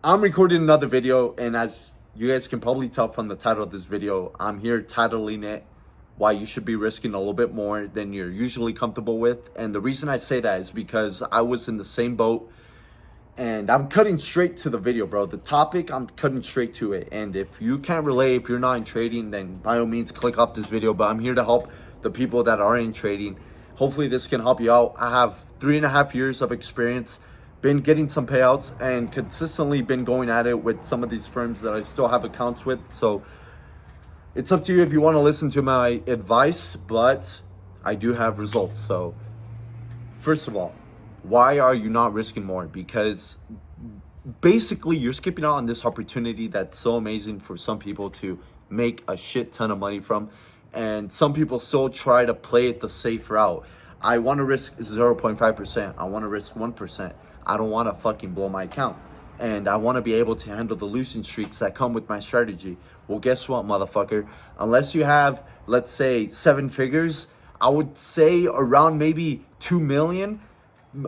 I'm recording another video, and as you guys can probably tell from the title of this video, I'm here titling it why you should be risking a little bit more than you're usually comfortable with. And the reason I say that is because I was in the same boat, and I'm cutting straight to the video, bro. The topic, I'm cutting straight to it. And if you can't relate, if you're not in trading, then by all means click off this video. But I'm here to help the people that are in trading. Hopefully this can help you out. I have 3.5 years of experience, been getting some payouts, and consistently been going at it with some of these firms that I still have accounts with. So it's up to you if you want to listen to my advice, but I do have results. So first of all, why are you not risking more? Because basically you're skipping out on this opportunity that's so amazing for some people to make a shit ton of money from, and some people still try to play it the safe route. I want to risk 0.5%. I want to risk 1%. I don't want to fucking blow my account, and I want to be able to handle the losing streaks that come with my strategy. Well, guess what, motherfucker? Unless you have, let's say, 7 figures, I would say around maybe 2 million,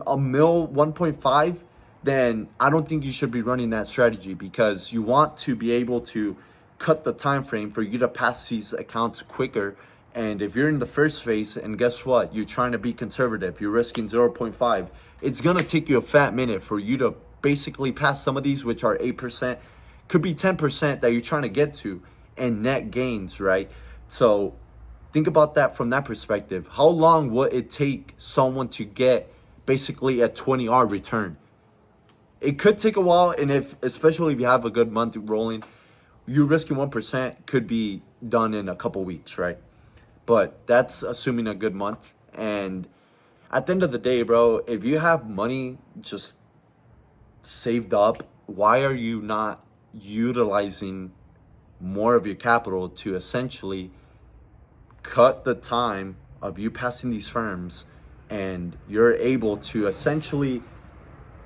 a mil, 1.5, then I don't think you should be running that strategy, because you want to be able to cut the time frame for you to pass these accounts quicker. And if you're in the first phase, and guess what, you're trying to be conservative, you're risking 0.5, it's gonna take you a fat minute for you to basically pass some of these, which are 8%, could be 10% that you're trying to get to, and net gains, right? So think about that from that perspective. How long would it take someone to get basically a 20R return? It could take a while, and if, especially if you have a good month rolling, you risking 1% could be done in a couple weeks, right? But that's assuming a good month. And at the end of the day, bro, if you have money just saved up, why are you not utilizing more of your capital to essentially cut the time of you passing these firms, and you're able to essentially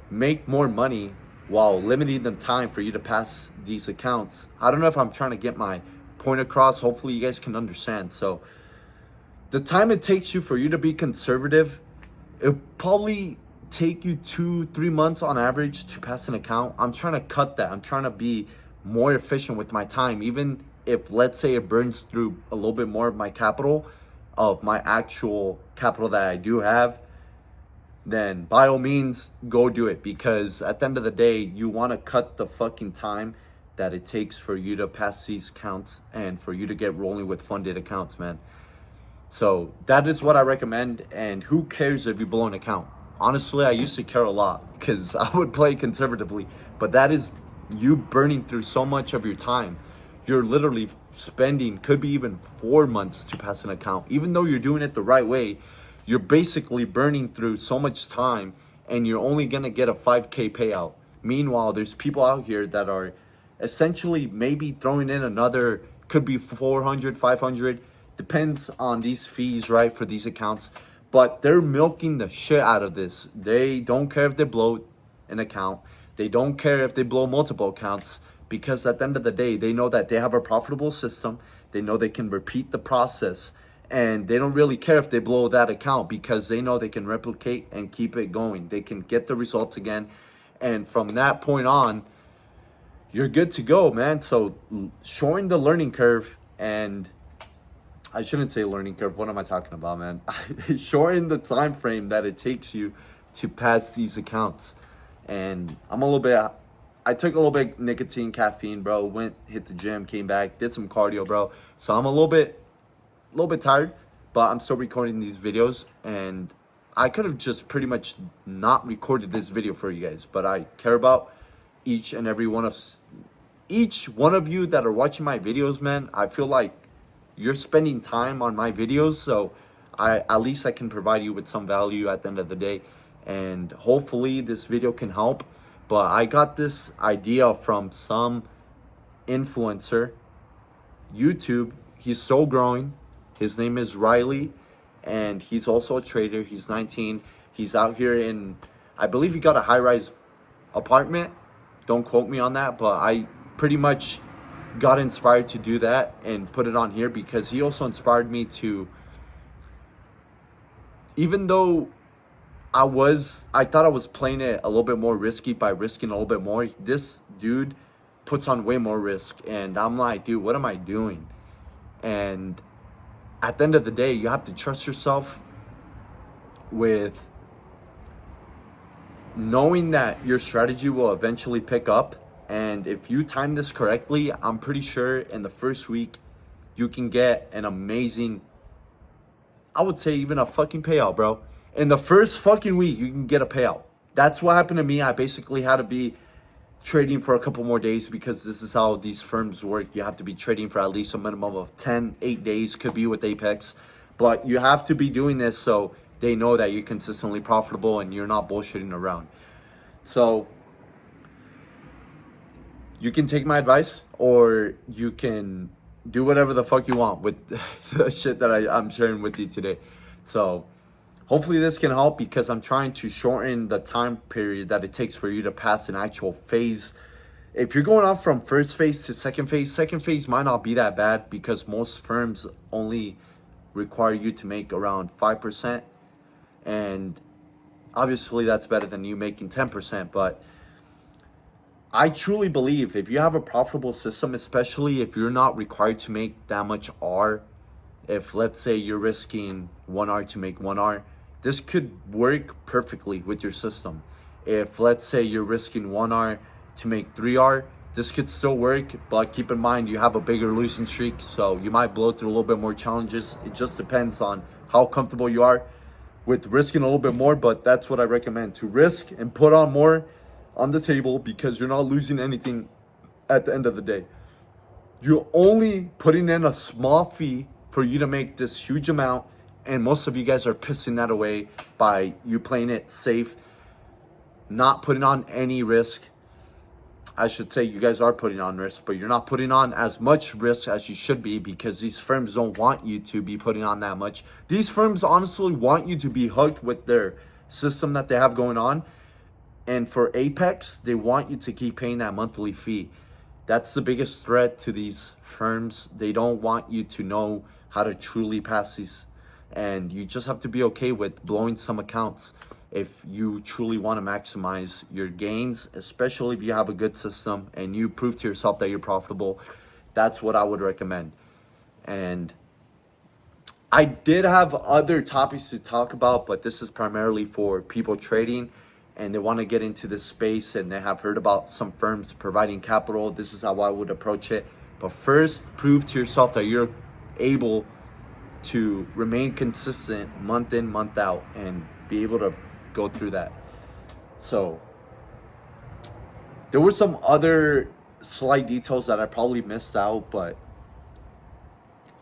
make more money while limiting the time for you to pass these accounts? I don't know if I'm trying to get my point across. Hopefully you guys can understand. So the time it takes you for you to be conservative, it'll probably take you 2-3 months on average to pass an account. I'm trying to cut that. I'm trying to be more efficient with my time. Even if, let's say, it burns through a little bit more of my capital, of my actual capital that I do have, then by all means go do it. Because at the end of the day, you want to cut the fucking time that it takes for you to pass these accounts and for you to get rolling with funded accounts, man. So that is what I recommend. And who cares if you blow an account? Honestly, I used to care a lot because I would play conservatively, but that is you burning through so much of your time. You're literally spending, could be even 4 months to pass an account. Even though you're doing it the right way, you're basically burning through so much time, and you're only gonna get a 5K payout. Meanwhile, there's people out here that are essentially maybe throwing in another, could be 400, 500, depends on these fees, right, for these accounts. But they're milking the shit out of this. They don't care if they blow an account. They don't care if they blow multiple accounts, because at the end of the day, they know that they have a profitable system. They know they can repeat the process, and they don't really care if they blow that account, because they know they can replicate and keep it going. They can get the results again. And from that point on, you're good to go, man. So showing the learning curve, and I shouldn't say learning curve. What am I talking about, man? Shorten the time frame that it takes you to pass these accounts. And I took a little bit nicotine, caffeine, bro. Went, hit the gym, came back, did some cardio, bro. So I'm a little bit tired, but I'm still recording these videos. And I could have just pretty much not recorded this video for you guys, but I care about each and every one of you that are watching my videos, man. I feel like you're spending time on my videos, so at least I can provide you with some value at the end of the day, and hopefully this video can help. But I got this idea from some influencer, YouTube. He's still growing. His name is Riley, and he's also a trader. He's 19. He's out here in, I believe he got a high-rise apartment. Don't quote me on that, but I pretty much got inspired to do that and put it on here, because he also inspired me to, even though I thought I was playing it a little bit more risky by risking a little bit more. This dude puts on way more risk, and I'm like, dude, what am I doing? And at the end of the day, you have to trust yourself with knowing that your strategy will eventually pick up. And if you time this correctly, I'm pretty sure in the first week you can get an amazing, I would say even a fucking payout, bro. In the first fucking week, you can get a payout. That's what happened to me. I basically had to be trading for a couple more days because this is how these firms work. You have to be trading for at least a minimum of 8 days, could be with Apex. But you have to be doing this so they know that you're consistently profitable and you're not bullshitting around. So you can take my advice or you can do whatever the fuck you want with the shit that I'm sharing with you today. So hopefully this can help because I'm trying to shorten the time period that it takes for you to pass an actual phase. If you're going off from first phase to second phase might not be that bad because most firms only require you to make around 5%. And obviously that's better than you making 10%. But I truly believe if you have a profitable system, especially if you're not required to make that much R, if let's say you're risking 1R to make 1R, this could work perfectly with your system. If let's say you're risking 1R to make 3R, this could still work, but keep in mind you have a bigger losing streak, so you might blow through a little bit more challenges. It just depends on how comfortable you are with risking a little bit more, but that's what I recommend, to risk and put on more on the table because you're not losing anything at the end of the day. You're only putting in a small fee for you to make this huge amount, and most of you guys are pissing that away by you playing it safe, not putting on any risk. I should say you guys are putting on risk, but you're not putting on as much risk as you should be because these firms don't want you to be putting on that much. These firms honestly want you to be hooked with their system that they have going on. And for Apex, they want you to keep paying that monthly fee. That's the biggest threat to these firms. They don't want you to know how to truly pass these. And you just have to be okay with blowing some accounts if you truly want to maximize your gains, especially if you have a good system and you prove to yourself that you're profitable. That's what I would recommend. And I did have other topics to talk about, but this is primarily for people trading and they want to get into this space and they have heard about some firms providing capital. This is how I would approach it. But first, prove to yourself that you're able to remain consistent month in, month out, and be able to go through that. So there were some other slight details that I probably missed out, but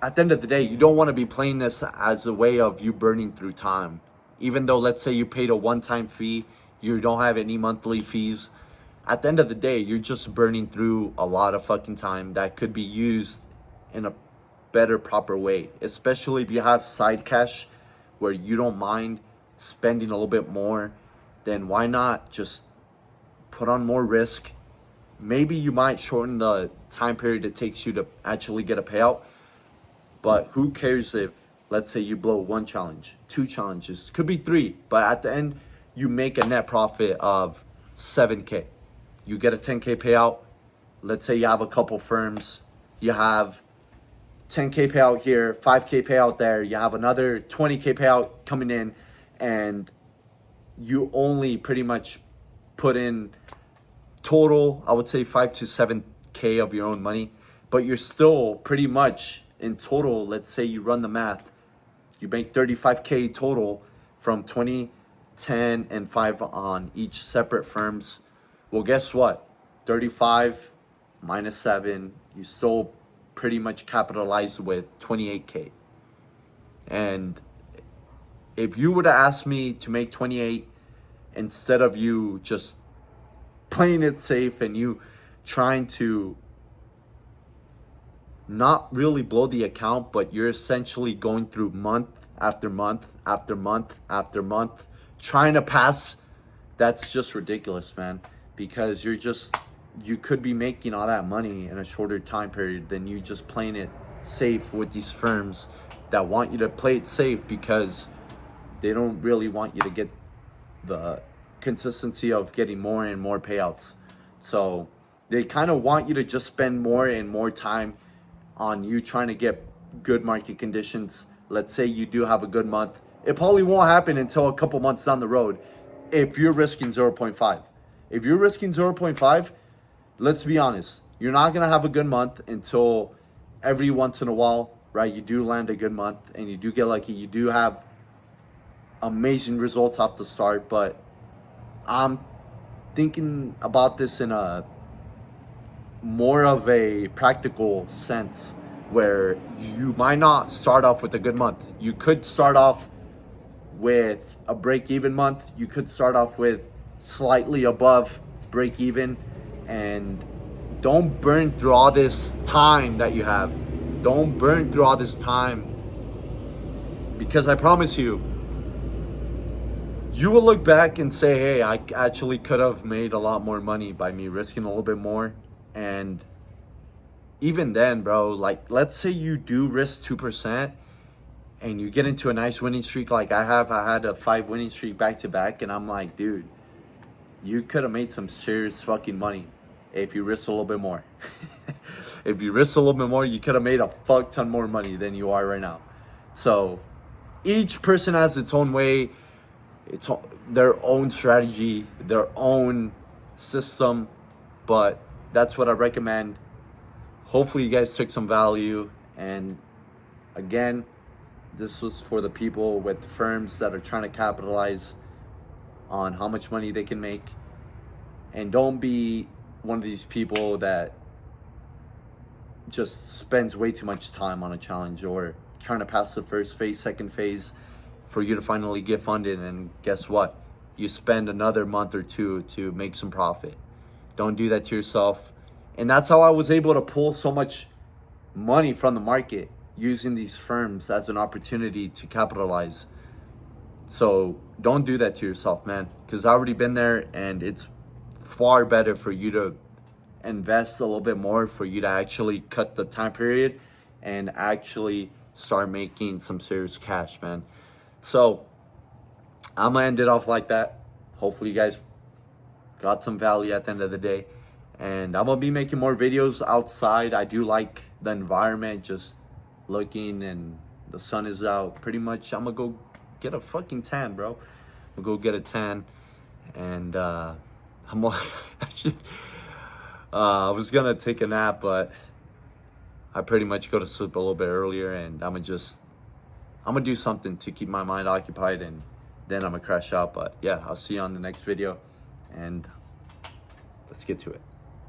at the end of the day, you don't want to be playing this as a way of you burning through time. Even though, let's say you paid a one-time fee, you don't have any monthly fees. At the end of the day, you're just burning through a lot of fucking time that could be used in a better, proper way. Especially if you have side cash where you don't mind spending a little bit more, then why not just put on more risk? Maybe you might shorten the time period it takes you to actually get a payout. But who cares if, let's say, you blow one challenge, two challenges, could be three, but at the end, you make a net profit of 7K. You get a 10K payout. Let's say you have a couple firms. You have 10K payout here, 5K payout there. You have another 20K payout coming in, and you only pretty much put in total, I would say 5 to 7K of your own money, but you're still pretty much in total. Let's say you run the math, you make 35K total from 20, 10, and 5 on each separate firms. Well, guess what? 35 minus 7, you still pretty much capitalized with 28K. And if you would have asked me to make 28 instead of you just playing it safe and you trying to not really blow the account, but you're essentially going through month after month after month after month trying to pass, that's just ridiculous, man. Because you could be making all that money in a shorter time period than you just playing it safe with these firms that want you to play it safe because they don't really want you to get the consistency of getting more and more payouts. So they kind of want you to just spend more and more time on you trying to get good market conditions. Let's say you do have a good month. It probably won't happen until a couple months down the road if you're risking 0.5. If you're risking 0.5, let's be honest, you're not going to have a good month until every once in a while, right? You do land a good month and you do get lucky. You do have amazing results off the start, but I'm thinking about this in a more of a practical sense where you might not start off with a good month. You could start off with a break-even month. You could start off with slightly above break-even, and don't burn through all this time that you have. Don't burn through all this time, because I promise you, you will look back and say, hey, I actually could have made a lot more money by me risking a little bit more. And even then, bro, like, let's say you do risk 2% and you get into a nice winning streak like I have. I had a 5 winning streak back to back, and I'm like, dude, you could have made some serious fucking money if you risk a little bit more. If you risk a little bit more, you could have made a fuck ton more money than you are right now. So each person has its own way, it's their own strategy, their own system, but that's what I recommend. Hopefully you guys took some value. And again, this was for the people with firms that are trying to capitalize on how much money they can make. And don't be one of these people that just spends way too much time on a challenge or trying to pass the first phase, second phase for you to finally get funded. And guess what? You spend another month or two to make some profit. Don't do that to yourself. And that's how I was able to pull so much money from the market, using these firms as an opportunity to capitalize. So don't do that to yourself, man, because I've already been there, and it's far better for you to invest a little bit more, for you to actually cut the time period and actually start making some serious cash, man. So I'm gonna end it off like that. Hopefully you guys got some value at the end of the day. And I'm gonna be making more videos outside. I do like the environment, just looking, and the sun is out. Pretty much I'm gonna go get a fucking tan, bro. I'm gonna go get a tan. And I was gonna take a nap, but I pretty much go to sleep a little bit earlier, and I'm gonna do something to keep my mind occupied, and then I'm gonna crash out. But yeah, I'll see you on the next video, and let's get to it.